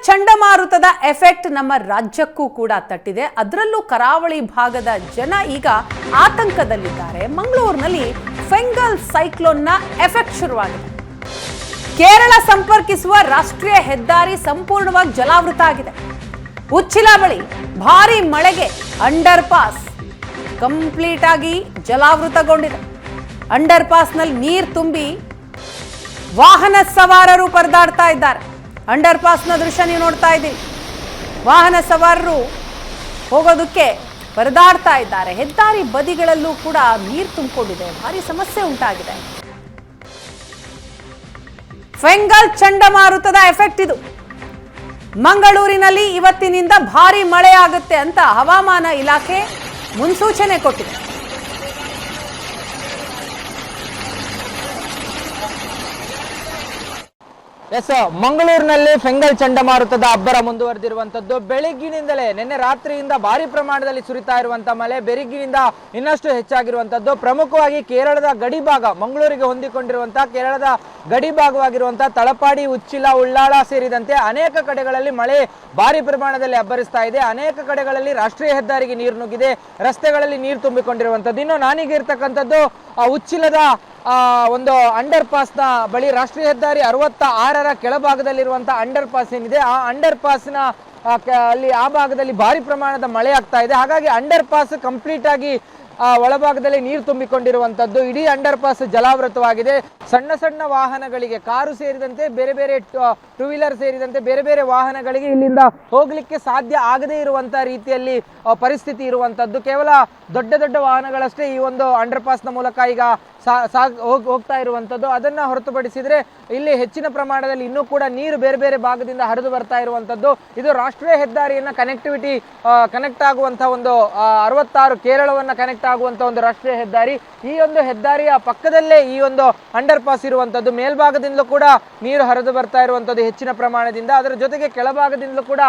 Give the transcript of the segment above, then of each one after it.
ಚಂಡಮಾರುತದ ಎಫೆಕ್ಟ್ ನಮ್ಮ ರಾಜ್ಯಕ್ಕೂ ಕೂಡ ತಟ್ಟಿದೆ. ಅದರಲ್ಲೂ ಕರಾವಳಿ ಭಾಗದ ಜನ ಈಗ ಆತಂಕದಲ್ಲಿದ್ದಾರೆ. ಮಂಗಳೂರಿನಲ್ಲಿ ಫೆಂಗಲ್ ಸೈಕ್ಲೋನ್ನ ಎಫೆಕ್ಟ್ ಶುರುವಾಗಿದೆ. ಕೇರಳ ಸಂಪರ್ಕಿಸುವ ರಾಷ್ಟ್ರೀಯ ಹೆದ್ದಾರಿ ಸಂಪೂರ್ಣವಾಗಿ ಜಲಾವೃತ ಆಗಿದೆ. ಉಚ್ಚಿಲ ಬಳಿ ಭಾರಿ ಮಳೆಗೆ ಅಂಡರ್ ಪಾಸ್ ಕಂಪ್ಲೀಟ್ ಆಗಿ ಜಲಾವೃತಗೊಂಡಿದೆ. ಅಂಡರ್ ಪಾಸ್ನಲ್ಲಿ ನೀರು ತುಂಬಿ ವಾಹನ ಸವಾರರು ಪರದಾಡ್ತಾ ಇದ್ದಾರೆ. ಅಂಡರ್ ಪಾಸ್ನ ದೃಶ್ಯ ನೀವು ನೋಡ್ತಾ ಇದ್ದೀರಿ. ವಾಹನ ಸವಾರರು ಹೋಗೋದಕ್ಕೆ ಪರದಾಡ್ತಾ ಇದ್ದಾರೆ. ಹೆದ್ದಾರಿ ಬದಿಗಳಲ್ಲೂ ಕೂಡ ನೀರು ತುಂಬಿಕೊಂಡಿದೆ. ಭಾರಿ ಸಮಸ್ಯೆ ಉಂಟಾಗಿದೆ. ಫೆಂಗಲ್ ಚಂಡಮಾರುತದ ಎಫೆಕ್ಟ್ ಇದು. ಮಂಗಳೂರಿನಲ್ಲಿ ಇವತ್ತಿನಿಂದ ಭಾರಿ ಮಳೆ ಆಗುತ್ತೆ ಅಂತ ಹವಾಮಾನ ಇಲಾಖೆ ಮುನ್ಸೂಚನೆ ಕೊಟ್ಟಿದೆ. ಮಂಗಳೂರಿನಲ್ಲಿ ಫೆಂಗಲ್ ಚಂಡಮಾರುತದ ಅಬ್ಬರ ಮುಂದುವರೆದಿರುವಂತದ್ದು. ಬೆಳಗ್ಗಿನಿಂದಲೇ ನಿನ್ನೆ ರಾತ್ರಿಯಿಂದ ಭಾರಿ ಪ್ರಮಾಣದಲ್ಲಿ ಸುರಿತಾ ಇರುವಂತಹ ಮಳೆ ಬೆಳಗ್ಗಿನಿಂದ ಇನ್ನಷ್ಟು ಹೆಚ್ಚಾಗಿರುವಂತದ್ದು. ಪ್ರಮುಖವಾಗಿ ಕೇರಳದ ಗಡಿ ಭಾಗ, ಮಂಗಳೂರಿಗೆ ಹೊಂದಿಕೊಂಡಿರುವಂತಹ ಕೇರಳದ ಗಡಿ ಭಾಗವಾಗಿರುವಂತಹ ತಳಪಾಡಿ, ಉಚ್ಚಿಲ, ಉಳ್ಳಾಳ ಸೇರಿದಂತೆ ಅನೇಕ ಕಡೆಗಳಲ್ಲಿ ಮಳೆ ಭಾರಿ ಪ್ರಮಾಣದಲ್ಲಿ ಅಬ್ಬರಿಸ್ತಾ ಇದೆ. ಅನೇಕ ಕಡೆಗಳಲ್ಲಿ ರಾಷ್ಟ್ರೀಯ ಹೆದ್ದಾರಿಗೆ ನೀರು ನುಗ್ಗಿದೆ, ರಸ್ತೆಗಳಲ್ಲಿ ನೀರು ತುಂಬಿಕೊಂಡಿರುವಂತದ್ದು. ಇನ್ನು ನಾನೀಗ ಇರ್ತಕ್ಕಂಥದ್ದು ಉಚ್ಚಿಲದ ಒಂದು ಅಂಡರ್ ಪಾಸ್ ನ ಬಳಿ, ರಾಷ್ಟ್ರೀಯ ಹೆದ್ದಾರಿ 66ರ ಕೆಳಭಾಗದಲ್ಲಿರುವಂತಹ ಅಂಡರ್ ಪಾಸ್ ಏನಿದೆ, ಆ ಅಂಡರ್ ಪಾಸ್ನ ಅಲ್ಲಿ ಆ ಭಾಗದಲ್ಲಿ ಭಾರಿ ಪ್ರಮಾಣದ ಮಳೆ ಆಗ್ತಾ ಇದೆ. ಹಾಗಾಗಿ ಅಂಡರ್ ಪಾಸ್ ಕಂಪ್ಲೀಟ್ ಆಗಿ ಒಳಭಾಗದಲ್ಲಿ ನೀರು ತುಂಬಿಕೊಂಡಿರುವಂತದ್ದು. ಇಡೀ ಅಂಡರ್ ಪಾಸ್ ಜಲಾವೃತವಾಗಿದೆ. ಸಣ್ಣ ಸಣ್ಣ ವಾಹನಗಳಿಗೆ, ಕಾರು ಸೇರಿದಂತೆ ಬೇರೆ ಬೇರೆ ಟೂ ವೀಲರ್ ಸೇರಿದಂತೆ ಬೇರೆ ಬೇರೆ ವಾಹನಗಳಿಗೆ ಇಲ್ಲಿಂದ ಹೋಗ್ಲಿಕ್ಕೆ ಸಾಧ್ಯ ಆಗದೇ ಇರುವಂತಹ ರೀತಿಯಲ್ಲಿ ಪರಿಸ್ಥಿತಿ ಇರುವಂತದ್ದು. ಕೇವಲ ದೊಡ್ಡ ದೊಡ್ಡ ವಾಹನಗಳಷ್ಟೇ ಈ ಒಂದು ಅಂಡರ್ ಪಾಸ್ ನ ಮೂಲಕ ಈಗ ಹೋಗ್ತಾ ಇರುವಂತದ್ದು. ಅದನ್ನ ಹೊರತುಪಡಿಸಿದ್ರೆ ಇಲ್ಲಿ ಹೆಚ್ಚಿನ ಪ್ರಮಾಣದಲ್ಲಿ ಇನ್ನೂ ಕೂಡ ನೀರು ಬೇರೆ ಬೇರೆ ಭಾಗದಿಂದ ಹರಿದು ಬರ್ತಾ ಇರುವಂತದ್ದು. ಇದು ರಾಷ್ಟ್ರೀಯ ಹೆದ್ದಾರಿಯನ್ನ ಕನೆಕ್ಟ್ ಆಗುವಂತಹ ಒಂದು 66 ಕೇರಳವನ್ನ ಕನೆಕ್ಟ್ ಆಗುವಂತಹ ಒಂದು ರಾಷ್ಟ್ರೀಯ ಹೆದ್ದಾರಿ. ಈ ಒಂದು ಹೆದ್ದಾರಿಯ ಪಕ್ಕದಲ್ಲೇ ಈ ಒಂದು ಅಂಡರ್ ಪಾಸ್ ಇರುವಂತದ್ದು. ಮೇಲ್ಭಾಗದಿಂದಲೂ ಕೂಡ ನೀರು ಹರಿದು ಬರ್ತಾ ಇರುವಂತದ್ದು ಹೆಚ್ಚಿನ ಪ್ರಮಾಣದಿಂದ. ಅದರ ಜೊತೆಗೆ ಕೆಳಭಾಗದಿಂದಲೂ ಕೂಡ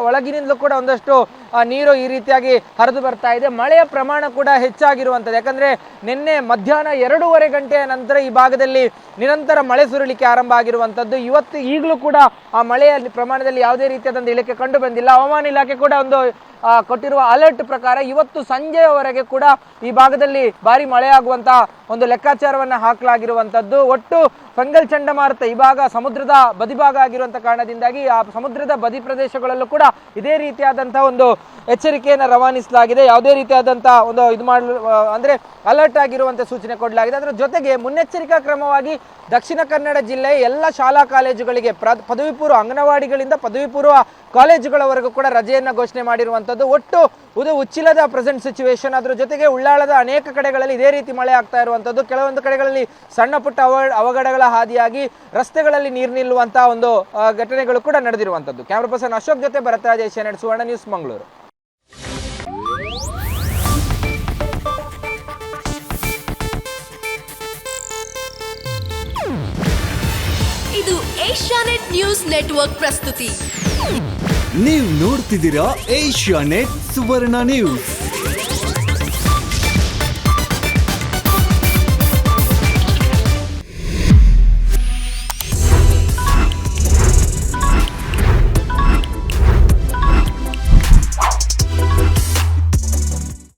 ಒಳಗಿನಿಂದಲೂ ಕೂಡ ಒಂದಷ್ಟು ನೀರು ಈ ರೀತಿಯಾಗಿ ಹರಿದು ಬರ್ತಾ ಇದೆ. ಮಳೆಯ ಪ್ರಮಾಣ ಕೂಡ ಹೆಚ್ಚಾಗಿರುವಂಥದ್ದು. ಯಾಕಂದ್ರೆ ನಿನ್ನೆ ಮಧ್ಯಾಹ್ನ 2:30 ಗಂಟೆಯ ನಂತರ ಈ ಭಾಗದಲ್ಲಿ ನಿರಂತರ ಮಳೆ ಸುರಿಲಿಕ್ಕೆ ಆರಂಭ ಆಗಿರುವಂಥದ್ದು. ಈಗಲೂ ಕೂಡ ಆ ಮಳೆಯ ಪ್ರಮಾಣದಲ್ಲಿ ಯಾವುದೇ ರೀತಿಯಾದಂಥ ಇಳಿಕೆ ಕಂಡು ಬಂದಿಲ್ಲ. ಹವಾಮಾನ ಇಲಾಖೆ ಕೂಡ ಒಂದು ಕೊಟ್ಟಿರುವ ಅಲರ್ಟ್ ಪ್ರಕಾರ ಇವತ್ತು ಸಂಜೆಯವರೆಗೆ ಕೂಡ ಈ ಭಾಗದಲ್ಲಿ ಭಾರಿ ಮಳೆಯಾಗುವಂತಹ ಒಂದು ಲೆಕ್ಕಾಚಾರವನ್ನ ಹಾಕಲಾಗಿರುವಂತದ್ದು. ಒಟ್ಟು ಫೆಂಗಲ್ ಚಂಡಮಾರುತ ಈ ಭಾಗ ಸಮುದ್ರದ ಬದಿಭಾಗ ಆಗಿರುವಂತಹ ಕಾರಣದಿಂದಾಗಿ ಆ ಸಮುದ್ರದ ಬದಿ ಪ್ರದೇಶಗಳಲ್ಲೂ ಕೂಡ ಇದೇ ರೀತಿಯಾದಂತಹ ಒಂದು ಎಚ್ಚರಿಕೆಯನ್ನು ರವಾನಿಸಲಾಗಿದೆ. ಯಾವುದೇ ರೀತಿಯಾದಂತಹ ಒಂದು ಅಂದ್ರೆ ಅಲರ್ಟ್ ಆಗಿರುವಂತಹ ಸೂಚನೆ ಕೊಡಲಾಗಿದೆ. ಅದರ ಜೊತೆಗೆ ಮುನ್ನೆಚ್ಚರಿಕಾ ಕ್ರಮವಾಗಿ ದಕ್ಷಿಣ ಕನ್ನಡ ಜಿಲ್ಲೆಯ ಎಲ್ಲ ಶಾಲಾ ಕಾಲೇಜುಗಳಿಗೆ ಪದವಿ ಪೂರ್ವ ಅಂಗನವಾಡಿಗಳಿಂದ ಪದವಿ ಪೂರ್ವ ಕಾಲೇಜುಗಳವರೆಗೂ ಕೂಡ ರಜೆಯನ್ನ ಘೋಷಣೆ ಮಾಡಿರುವಂತದ್ದು. ಒಟ್ಟು ಉಚ್ಚಿಲದ ಪ್ರೆಸೆಂಟ್ ಸಿಚುವೇಶನ್, ಅದರ ಜೊತೆಗೆ ಉಳ್ಳಾಳದ ಅನೇಕ ಕಡೆಗಳಲ್ಲಿ ಇದೇ ರೀತಿ ಮಳೆ ಆಗ್ತಾ ಇರುವಂತದ್ದು. ಕೆಲವೊಂದು ಕಡೆಗಳಲ್ಲಿ ಸಣ್ಣ ಪುಟ್ಟ ಅವಘಡಗಳ ಹಾದಿಯಾಗಿ ರಸ್ತೆಗಳಲ್ಲಿ ನೀರು ನಿಲ್ಲುವಂತಹ ಒಂದು ಘಟನೆಗಳು ಕೂಡ ನಡೆದಿರುವಂತದ್ದು. ಕ್ಯಾಮರಾ ಪರ್ಸನ್ ಅಶೋಕ್ ಜೊತೆ ಭರತರಾಜ್, ಏಷ್ಯಾನೆಟ್ ಸುವರ್ಣ ನ್ಯೂಸ್, ಮಂಗಳೂರು. ಇದು ಏಷ್ಯಾನೆಟ್ ನ್ಯೂಸ್ ನೆಟ್ವರ್ಕ್ ಪ್ರಸ್ತುತಿ. ನೀವು ನೋಡ್ತಿದ್ದೀರಾ ಏಷ್ಯಾನೆಟ್ ಸುವರ್ಣ ನ್ಯೂಸ್.